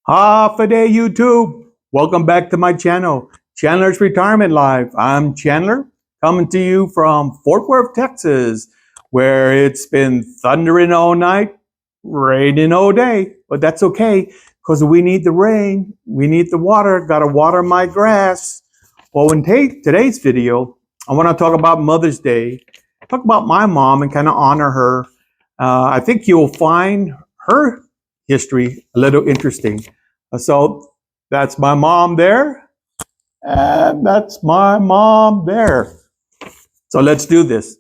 Half a day, YouTube. Welcome back to my channel, Chandler's Retirement Life. I'm Chandler, coming to you from Fort Worth, Texas, where it's been thundering all night, raining all day. But that's okay, because we need the rain, we need the water, gotta water my grass. Well, in today's video, I want to talk about Mother's Day, talk about my mom and kind of honor her. I think you'll find her history a little interesting. So that's my mom there, and that's my mom there. So let's do this.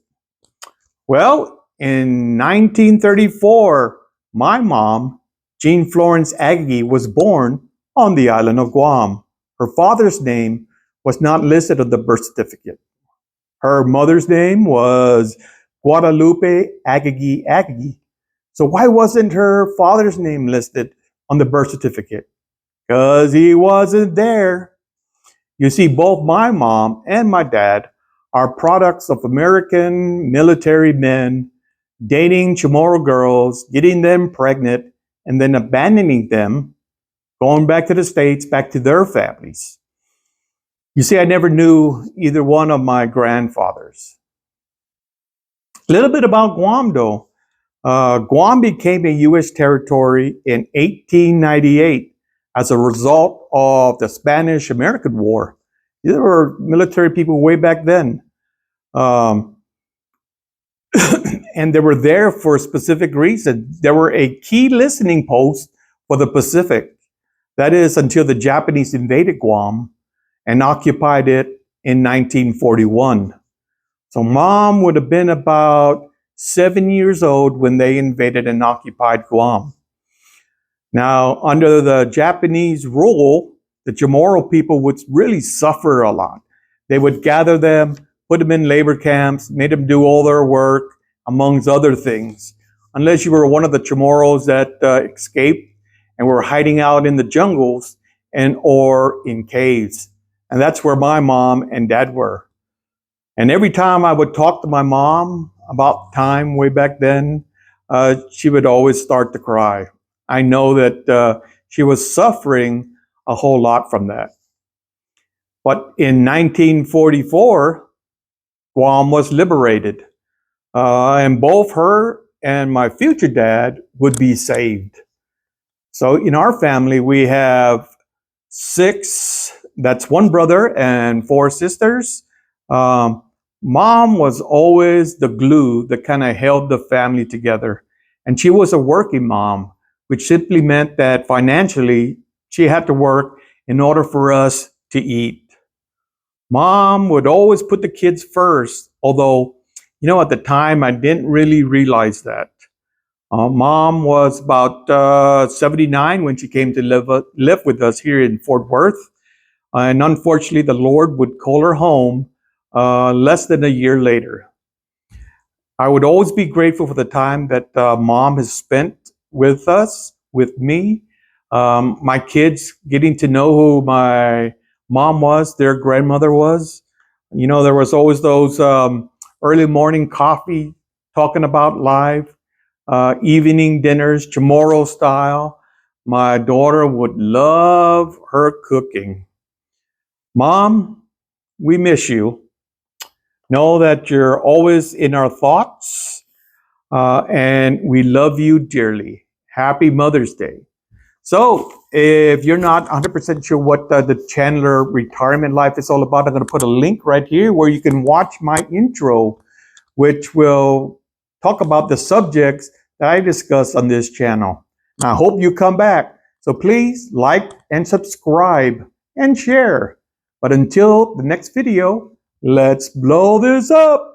Well, in 1934, my mom, Jean Florence Aguigui, was born on the island of Guam. Her father's name was not listed on the birth certificate. Her mother's name was Guadalupe Aguigui Aguigui. So why wasn't her father's name listed on the birth certificate? Because he wasn't there. You see, both my mom and my dad are products of American military men dating Chamorro girls, getting them pregnant, and then abandoning them, going back to the States, back to their families. You see, I never knew either one of my grandfathers. A little bit about Guam, though. Guam became a U.S. territory in 1898 as a result of the Spanish-American War. There were military people way back then. And they were there for a specific reason. They were a key listening post for the Pacific. That is until the Japanese invaded Guam and occupied it in 1941. So Mom would have been about 7 years old when they invaded and occupied Guam. Now, under the Japanese rule, the Chamorro people would really suffer a lot. They would gather them, put them in labor camps, made them do all their work, amongst other things. Unless you were one of the Chamorros that escaped and were hiding out in the jungles and or in caves. And that's where my mom and dad were. And every time I would talk to my mom about time way back then, she would always start to cry. I know that she was suffering a whole lot from that. But in 1944, Guam was liberated. And both her and my future dad would be saved. So in our family, we have 6, that's 1 brother and 4 sisters. Mom was always the glue that kind of held the family together. And she was a working mom, which simply meant that financially she had to work in order for us to eat. Mom would always put the kids first, although, at the time I didn't really realize that. Mom was about 79 when she came to live with us here in Fort Worth. And unfortunately, the Lord would call her home less than a year later. I would always be grateful for the time that Mom has spent with us, with me. My kids getting to know who my mom was, their grandmother was. There was always those early morning coffee talking about life, evening dinners, Chamorro style. My daughter would love her cooking. Mom, we miss you. Know that you're always in our thoughts, and we love you dearly. Happy Mother's Day. So, if you're not 100% sure what the Chandler Retirement Life is all about, I'm going to put a link right here where you can watch my intro, which will talk about the subjects that I discuss on this channel. I hope you come back. So please like and subscribe and share. But until the next video, let's blow this up.